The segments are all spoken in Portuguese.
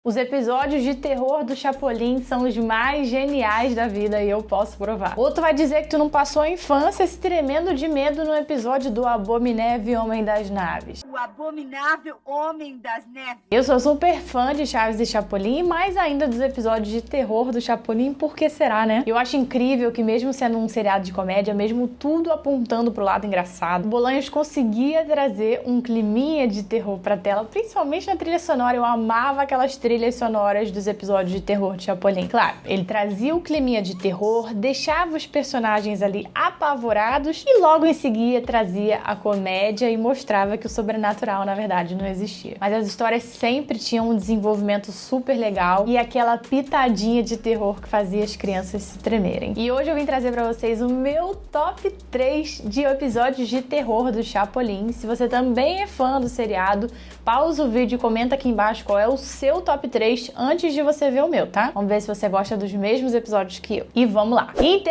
Os episódios de terror do Chapolin são os mais geniais da vida e eu posso provar. Ou tu vai dizer que tu não passou a infância se tremendo de medo no episódio do Abominável Homem das Naves. O Abominável Homem das Neves. Eu sou super fã de Chaves e Chapolin, e mais ainda dos episódios de terror do Chapolin, por que será, né? Eu acho incrível que mesmo sendo um seriado de comédia, mesmo tudo apontando pro lado engraçado, Bolanhos conseguia trazer um climinha de terror pra tela, principalmente na trilha sonora. Eu amava aquelas trilhas sonoras dos episódios de terror de Chapolin. Claro, ele trazia o climinha de terror, deixava os personagens ali apavorados e logo em seguida trazia a comédia e mostrava que o sobrenatural na verdade não existia. Mas as histórias sempre tinham um desenvolvimento super legal e aquela pitadinha de terror que fazia as crianças se tremerem. E hoje eu vim trazer pra vocês o meu top 3 de episódios de terror do Chapolin. Se você também é fã do seriado, pausa o vídeo e comenta aqui embaixo qual é o seu top 3 antes de você ver o meu, tá? Vamos ver se você gosta dos mesmos episódios que eu. E vamos lá. Em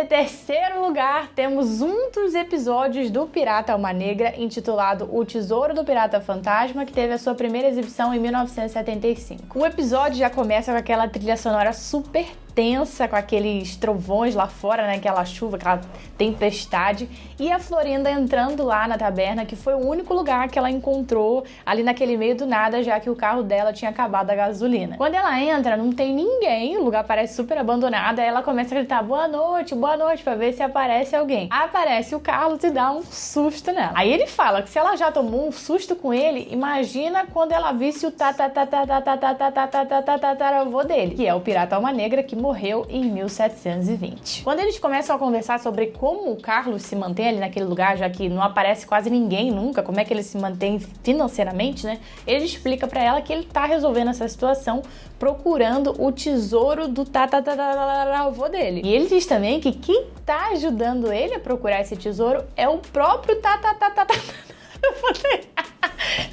terceiro lugar, temos um dos episódios do Pirata Alma Negra, intitulado O Tesouro do Pirata Fantasma, que teve a sua primeira exibição em 1975. O episódio já começa com aquela trilha sonora super tensa, com aqueles trovões lá fora, né? Aquela chuva, aquela tempestade. E a Florinda entrando lá na taberna, que foi o único lugar que ela encontrou ali naquele meio do nada, já que o carro dela tinha acabado a gasolina. Quando ela entra, não tem ninguém, o lugar parece super abandonado, aí ela começa a gritar boa noite, pra ver se aparece alguém. Aprece o Carlos e dá um susto nela. Aí ele fala que se ela já tomou um susto com ele, imagina quando ela visse o tataravô dele, que é o Pirata Alma Negra, que morreu em 1720. Quando eles começam a conversar sobre como o Carlos se mantém ali naquele lugar, já que não aparece quase ninguém nunca, como é que ele se mantém financeiramente, né? Ele explica pra ela que ele tá resolvendo essa situação procurando o tesouro do tataravô dele. E ele diz também que quem tá ajudando ele a procurar esse tesouro é o próprio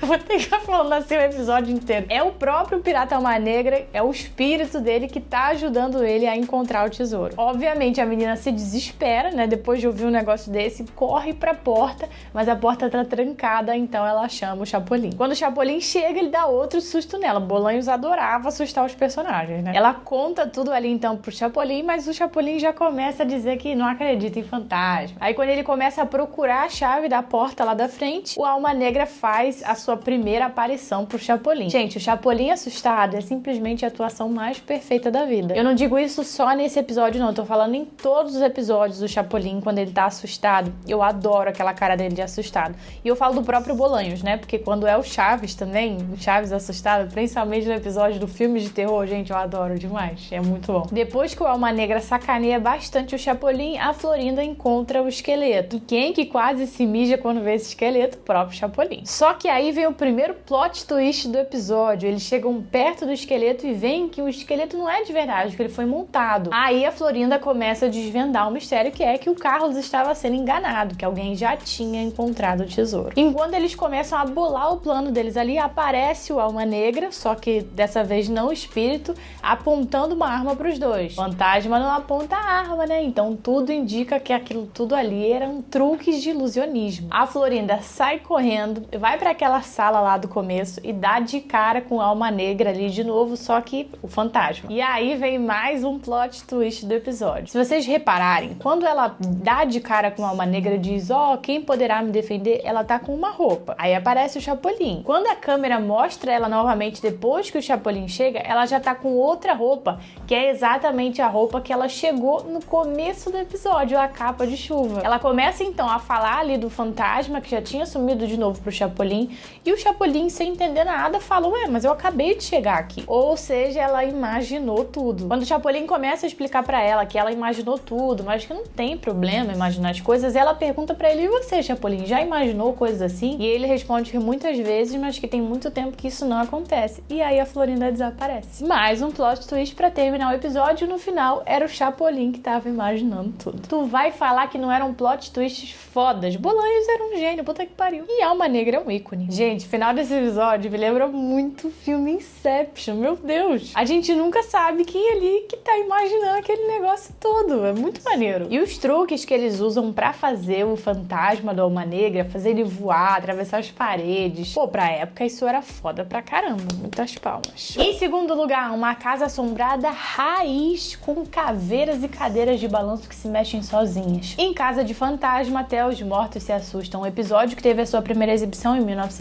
Eu vou ter que ficar falando assim o episódio inteiro. É o próprio Pirata Alma Negra, é o espírito dele que tá ajudando ele a encontrar o tesouro. Obviamente a menina se desespera, né? Depois de ouvir um negócio desse, corre pra porta, mas a porta tá trancada, então ela chama o Chapolin. Quando o Chapolin chega, ele dá outro susto nela. Bolanhos adorava assustar os personagens, né? Ela conta tudo ali então pro Chapolin, mas o Chapolin já começa a dizer que não acredita em fantasma. Aí quando ele começa a procurar a chave da porta lá da frente, o Alma Negra faz a sua primeira aparição pro Chapolin. Gente, o Chapolin assustado é simplesmente a atuação mais perfeita da vida. Eu não digo isso só nesse episódio não, eu tô falando em todos os episódios do Chapolin, quando ele tá assustado. Eu adoro aquela cara dele de assustado. E eu falo do próprio Bolanhos, né? Porque quando é o Chaves também, o Chaves assustado, principalmente no episódio do filme de terror, gente, eu adoro demais. É muito bom. Depois que o Alma Negra sacaneia bastante o Chapolin, a Florinda encontra o esqueleto. E quem que quase se mija quando vê esse esqueleto? O próprio Chapolin. Só que aí vem o primeiro plot twist do episódio. Eles chegam perto do esqueleto e veem que o esqueleto não é de verdade, que ele foi montado. Aí a Florinda começa a desvendar o mistério, que é que o Carlos estava sendo enganado, que alguém já tinha encontrado o tesouro. Enquanto eles começam a bolar o plano deles ali, aparece o Alma Negra, só que dessa vez não o espírito, apontando uma arma para os dois. O fantasma não aponta a arma, né? Então tudo indica que aquilo tudo ali eram truques de ilusionismo. A Florinda sai correndo, vai para aquela sala lá do começo e dá de cara com a Alma Negra ali de novo, só que o fantasma. E aí vem mais um plot twist do episódio. Se vocês repararem, quando ela dá de cara com a Alma Negra e diz, quem poderá me defender? Ela tá com uma roupa. Aí aparece o Chapolin. Quando a câmera mostra ela novamente depois que o Chapolin chega, ela já tá com outra roupa, que é exatamente a roupa que ela chegou no começo do episódio, a capa de chuva. Ela começa então a falar ali do fantasma, que já tinha sumido de novo pro Chapolin, e o Chapolin, sem entender nada, fala, mas eu acabei de chegar aqui. Ou seja, ela imaginou tudo. Quando o Chapolin começa a explicar pra ela que ela imaginou tudo, mas que não tem problema imaginar as coisas, ela pergunta pra ele, e você, Chapolin, já imaginou coisas assim? E ele responde que muitas vezes, mas que tem muito tempo que isso não acontece. E aí a Florinda desaparece. Mais um plot twist pra terminar o episódio, no final era o Chapolin que tava imaginando tudo. Tu vai falar que não eram plot twists fodas? Bolanhos era um gênio, puta que pariu. E Alma Negra é um ícone. Gente, o final desse episódio me lembra muito o filme Inception. Meu Deus! A gente nunca sabe quem ali que tá imaginando aquele negócio todo. É muito maneiro. E os truques que eles usam pra fazer o fantasma da Alma Negra, fazer ele voar, atravessar as paredes. Pô, pra época isso era foda pra caramba. Muitas palmas. Em segundo lugar, uma casa assombrada raiz com caveiras e cadeiras de balanço que se mexem sozinhas. Em Casa de Fantasma, até os mortos se assustam. Um episódio que teve a sua primeira exibição em 1990.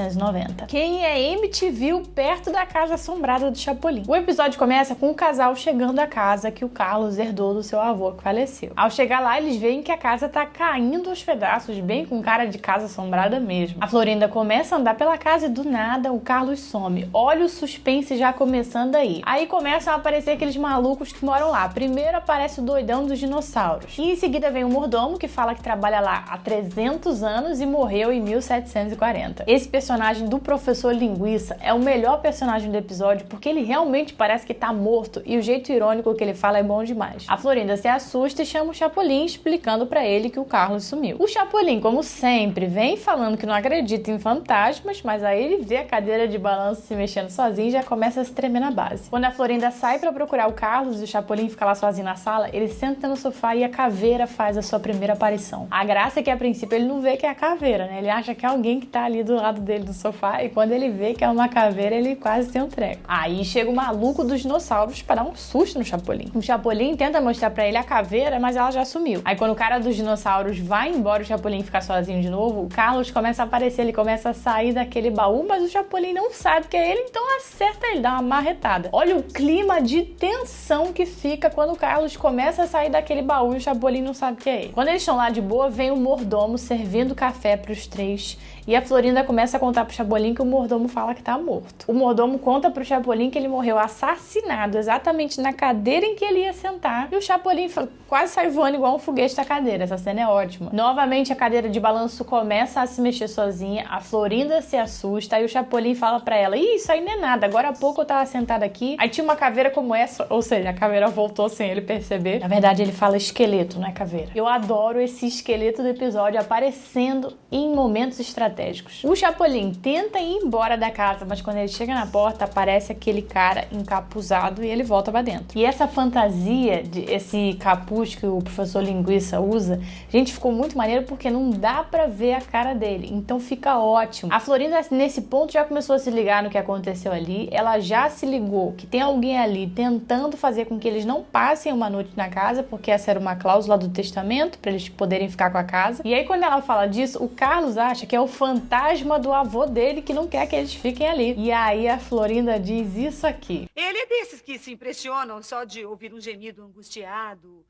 Quem é Emmett viu perto da casa assombrada do Chapolin. O episódio começa com o casal chegando à casa que o Carlos herdou do seu avô que faleceu. Ao chegar lá, eles veem que a casa tá caindo aos pedaços, bem com cara de casa assombrada mesmo. A Florinda começa a andar pela casa e do nada o Carlos some. Olha o suspense já começando aí. Aí começam a aparecer aqueles malucos que moram lá. Primeiro aparece o doidão dos dinossauros. E em seguida vem o mordomo que fala que trabalha lá há 300 anos e morreu em 1740. Esse personagem do Professor Linguiça é o melhor personagem do episódio porque ele realmente parece que tá morto e o jeito irônico que ele fala é bom demais. A Florinda se assusta e chama o Chapolin explicando pra ele que o Carlos sumiu. O Chapolin, como sempre, vem falando que não acredita em fantasmas, mas aí ele vê a cadeira de balanço se mexendo sozinho e já começa a se tremer na base. Quando a Florinda sai pra procurar o Carlos e o Chapolin fica lá sozinho na sala, ele senta no sofá e a caveira faz a sua primeira aparição. A graça é que a princípio ele não vê que é a caveira, né? Ele acha que é alguém que tá ali do lado dele no sofá e quando ele vê que é uma caveira, ele quase tem um treco. Aí chega o maluco dos dinossauros pra dar um susto no Chapolin. O Chapolin tenta mostrar pra ele a caveira, mas ela já sumiu. Aí quando o cara dos dinossauros vai embora, o Chapolin fica sozinho de novo, o Carlos começa a aparecer, ele começa a sair daquele baú, mas o Chapolin não sabe que é ele, então acerta ele, dá uma marretada. Olha o clima de tensão que fica quando o Carlos começa a sair daquele baú e o Chapolin não sabe que é ele. Quando eles estão lá de boa, vem o mordomo servindo café pros três e a Florinda começa a contar pro Chapolin que o mordomo fala que tá morto. O mordomo conta pro Chapolin que ele morreu assassinado exatamente na cadeira em que ele ia sentar e o Chapolin quase sai voando igual um foguete da cadeira. Essa cena é ótima. Novamente a cadeira de balanço começa a se mexer sozinha, a Florinda se assusta e o Chapolin fala pra ela: "Ih, isso aí não é nada, agora há pouco eu tava sentada aqui, aí tinha uma caveira como essa", ou seja, a caveira voltou sem ele perceber. Na verdade ele fala esqueleto, não é caveira. Eu adoro esse esqueleto do episódio aparecendo em momentos estratégicos. O Chapolin tenta ir embora da casa, mas quando ele chega na porta aparece aquele cara encapuzado e ele volta pra dentro. E essa fantasia, esse capuz que o Professor Linguiça usa, gente, ficou muito maneiro porque não dá pra ver a cara dele, então fica ótimo. A Florinda nesse ponto já começou a se ligar no que aconteceu ali, ela já se ligou que tem alguém ali tentando fazer com que eles não passem uma noite na casa, porque essa era uma cláusula do testamento pra eles poderem ficar com a casa. E aí quando ela fala disso, o Carlos acha que é o fantasma do avô dele que não quer que eles fiquem ali. E aí a Florinda diz isso aqui: Ele é desses que se impressionam só de ouvir um gemido angustiado,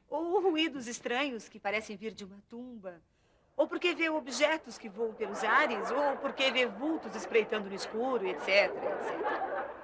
ou ruídos estranhos que parecem vir de uma tumba, ou porque vê objetos que voam pelos ares, ou porque vê vultos espreitando no escuro, etc, etc.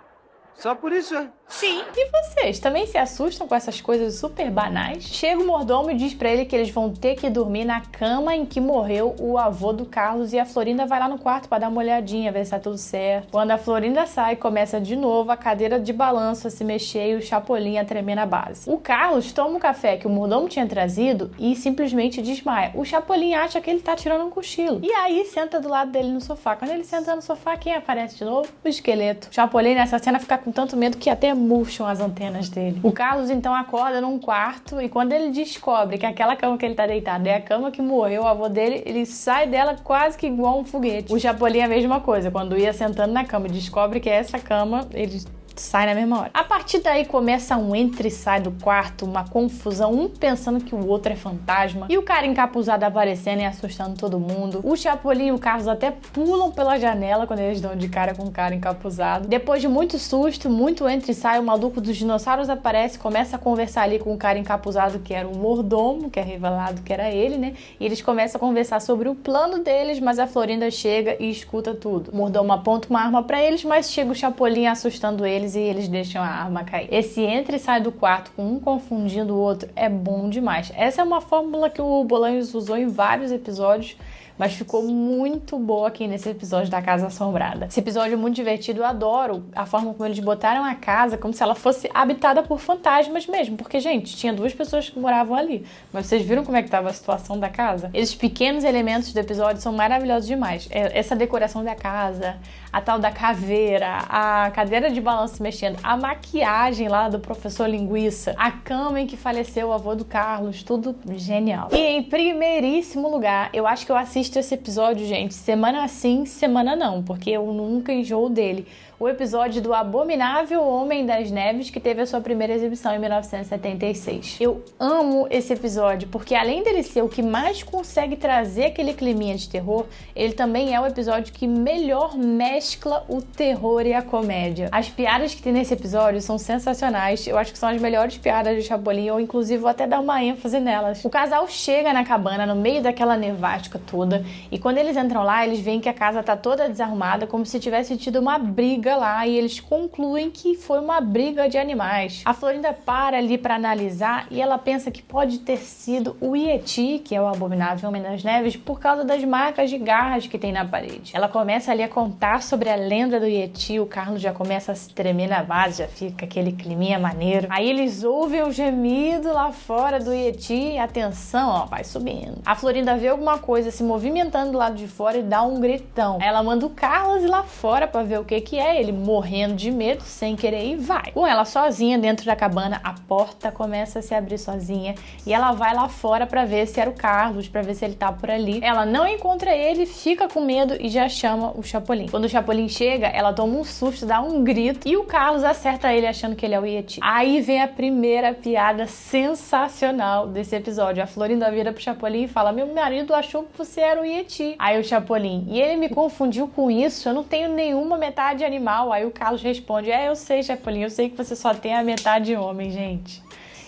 Só por isso, é? Sim. E vocês também se assustam com essas coisas super banais? Chega o mordomo e diz pra ele que eles vão ter que dormir na cama em que morreu o avô do Carlos e a Florinda vai lá no quarto pra dar uma olhadinha, ver se tá tudo certo. Quando a Florinda sai, começa de novo a cadeira de balanço a se mexer e o Chapolin a tremer na base. O Carlos toma o café que o mordomo tinha trazido e simplesmente desmaia. O Chapolin acha que ele tá tirando um cochilo. E aí senta do lado dele no sofá. Quando ele senta no sofá, quem aparece de novo? O esqueleto. O Chapolin nessa cena fica com tanto medo que até murcham as antenas dele. O Carlos então acorda num quarto e quando ele descobre que aquela cama que ele tá deitado é a cama que morreu o avô dele, ele sai dela quase que igual um foguete. O Chapolin é a mesma coisa, quando ia sentando na cama e descobre que é essa cama, ele sai na mesma hora. A partir daí começa um entra e sai do quarto, uma confusão, um pensando que o outro é fantasma, e o cara encapuzado aparecendo e assustando todo mundo. O Chapolin e o Carlos até pulam pela janela quando eles dão de cara com o cara encapuzado. Depois de muito susto, muito entra e sai, o maluco dos dinossauros aparece, começa a conversar ali com o cara encapuzado, que era o mordomo, que é revelado que era ele, né? E eles começam a conversar sobre o plano deles, mas a Florinda chega e escuta tudo. O mordomo aponta uma arma pra eles, mas chega o Chapolin assustando eles e eles deixam a arma cair. Esse entra e sai do quarto com um confundindo o outro é bom demais. Essa é uma fórmula que o Bolanhos usou em vários episódios, mas ficou muito boa aqui nesse episódio da Casa Assombrada. Esse episódio é muito divertido, eu adoro a forma como eles botaram a casa como se ela fosse habitada por fantasmas mesmo, porque, gente, tinha 2 pessoas que moravam ali, mas vocês viram como é que estava a situação da casa? Esses pequenos elementos do episódio são maravilhosos demais. Essa decoração da casa, a tal da caveira, a cadeira de balanço se mexendo, a maquiagem lá do professor Linguiça, a cama em que faleceu o avô do Carlos, tudo genial. E em primeiríssimo lugar, eu acho que eu assisto esse episódio, gente, semana sim, semana não, porque eu nunca enjoo dele. O episódio do Abominável Homem das Neves, que teve a sua primeira exibição em 1976. Eu amo esse episódio, porque além dele ser o que mais consegue trazer aquele climinha de terror, ele também é o episódio que melhor mescla o terror e a comédia. As piadas que tem nesse episódio são sensacionais, eu acho que são as melhores piadas de Chapolin, ou inclusive vou até dar uma ênfase nelas. O casal chega na cabana no meio daquela nevástica toda, e quando eles entram lá, eles veem que a casa tá toda desarrumada, como se tivesse tido uma briga lá, e eles concluem que foi uma briga de animais. A Florinda para ali para analisar e ela pensa que pode ter sido o Yeti, que é o Abominável Homem das Neves, por causa das marcas de garras que tem na parede. Ela começa ali a contar sobre a lenda do Yeti, o Carlos já começa a se tremer na base, já fica aquele climinha maneiro. Aí eles ouvem o gemido lá fora do Yeti e atenção, ó, vai subindo. A Florinda vê alguma coisa se movimentando do lado de fora e dá um gritão. Aí ela manda o Carlos ir lá fora para ver o que é. Ele morrendo de medo, sem querer, e vai. Com ela sozinha dentro da cabana, a porta começa a se abrir sozinha e ela vai lá fora para ver se era o Carlos, para ver se ele tá por ali. Ela não encontra ele, fica com medo e já chama o Chapolin. Quando o Chapolin chega, ela toma um susto, dá um grito e o Carlos acerta ele achando que ele é o Yeti. Aí vem a primeira piada sensacional desse episódio. A Florinda vira pro Chapolin e fala: meu marido achou que você era o Yeti. Aí o Chapolin: e ele me confundiu com isso, eu não tenho nenhuma metade animal. Aí o Carlos responde: eu sei, Chapolin, eu sei que você só tem a metade homem, gente.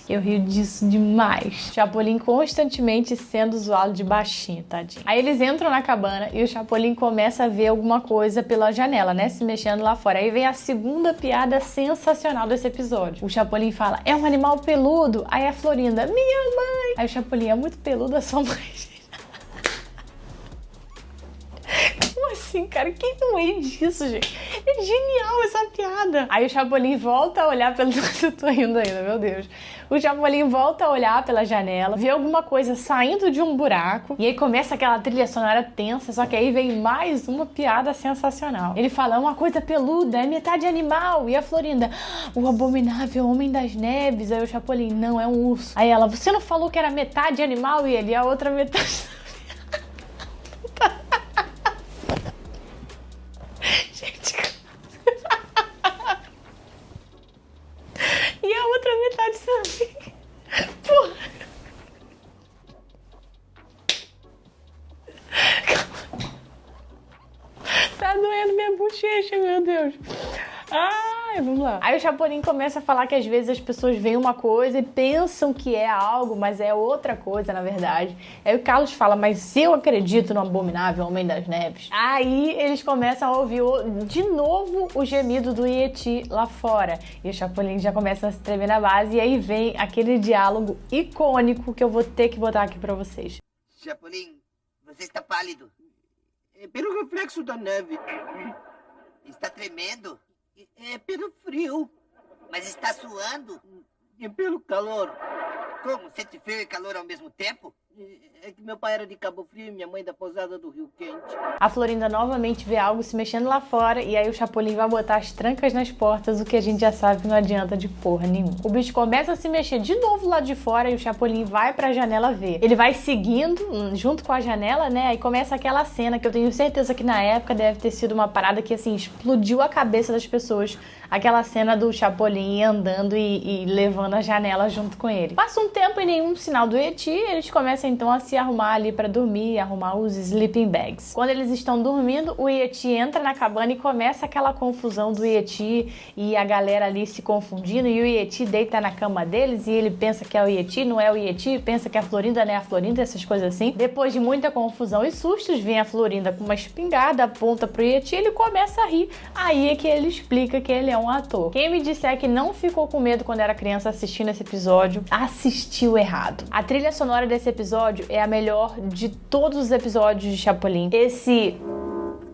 Eu rio disso demais. Chapolin constantemente sendo zoado de baixinho, tadinho. Aí eles entram na cabana e o Chapolin começa a ver alguma coisa pela janela, né? Se mexendo lá fora. Aí vem a segunda piada sensacional desse episódio. O Chapolin fala: é um animal peludo. Aí a Florinda: minha mãe. Aí o Chapolin: é muito peludo a sua mãe. Como assim, cara? Quem não ri disso, gente? É genial essa piada. Aí o Chapolin volta a olhar pela... Eu tô rindo ainda, meu Deus. O Chapolin volta a olhar pela janela, vê alguma coisa saindo de um buraco, e aí começa aquela trilha sonora tensa, só que aí vem mais uma piada sensacional. Ele fala: é uma coisa peluda, é metade animal. E a Florinda: o Abominável Homem das Neves. Aí o Chapolin: não, é um urso. Aí ela: você não falou que era metade animal? E ele: a outra metade... E a outra metade também. Porra. Tá doendo minha bochecha, meu Deus. Ai, vamos lá. Aí o Chapolin começa a falar que às vezes as pessoas veem uma coisa e pensam que é algo, mas é outra coisa, na verdade. Aí o Carlos fala: mas eu acredito no Abominável Homem das Neves. Aí eles começam a ouvir de novo o gemido do Yeti lá fora. E o Chapolin já começa a se tremer na base. E aí vem aquele diálogo icônico que eu vou ter que botar aqui pra vocês. Chapolin, você está pálido. É pelo reflexo da neve. Está tremendo. É pelo frio. Mas está suando. É pelo calor. Como? Sente frio e calor ao mesmo tempo? É que meu pai era de Cabo Frio e minha mãe da Pousada do Rio Quente. A Florinda novamente vê algo se mexendo lá fora e aí o Chapolin vai botar as trancas nas portas, o que a gente já sabe que não adianta de porra nenhuma. O bicho começa a se mexer de novo lá de fora e o Chapolin vai pra janela ver. Ele vai seguindo junto com a janela, né? Aí começa aquela cena que eu tenho certeza que na época deve ter sido uma parada que, assim, explodiu a cabeça das pessoas. Aquela cena do Chapolin andando e levando a janela junto com ele. Passa um tempo e nenhum sinal do Yeti, eles começam então a se arrumar ali pra dormir, arrumar os sleeping bags. Quando eles estão dormindo, o Yeti entra na cabana e começa aquela confusão do Yeti e a galera ali se confundindo, e o Yeti deita na cama deles e ele pensa que é o Yeti, não é o Yeti, pensa que é a Florinda, não é a Florinda, essas coisas assim. Depois de muita confusão e sustos, vem a Florinda com uma espingarda, aponta pro Yeti e ele começa a rir. Aí é que ele explica que ele é um ator. Quem me disser que não ficou com medo quando era criança assistindo esse episódio, assistiu errado. A trilha sonora desse episódio episódio é a melhor de todos os episódios de Chapolin. Esse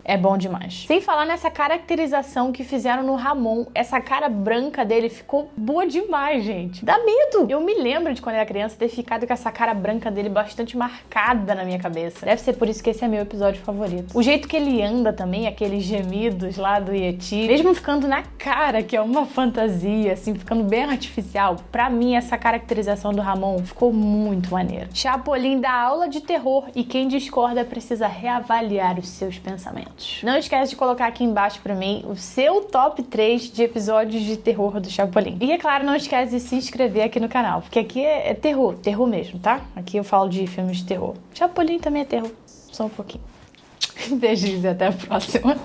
é bom demais. Sem falar nessa caracterização que fizeram no Ramon. Essa cara branca dele ficou boa demais, gente. Dá medo. Eu me lembro de quando eu era criança ter ficado com essa cara branca dele bastante marcada na minha cabeça. Deve ser por isso que esse é meu episódio favorito. O jeito que ele anda também, aqueles gemidos lá do Yeti, mesmo ficando na cara, que é uma fantasia, assim, ficando bem artificial, pra mim essa caracterização do Ramon ficou muito maneira. Chapolin dá aula de terror e quem discorda precisa reavaliar os seus pensamentos. Não esquece de colocar aqui embaixo pra mim o seu top 3 de episódios de terror do Chapolin. E é claro, não esquece de se inscrever aqui no canal, porque aqui é terror, terror mesmo, tá? Aqui eu falo de filmes de terror. Chapolin também é terror, só um pouquinho. Beijinhos e até a próxima.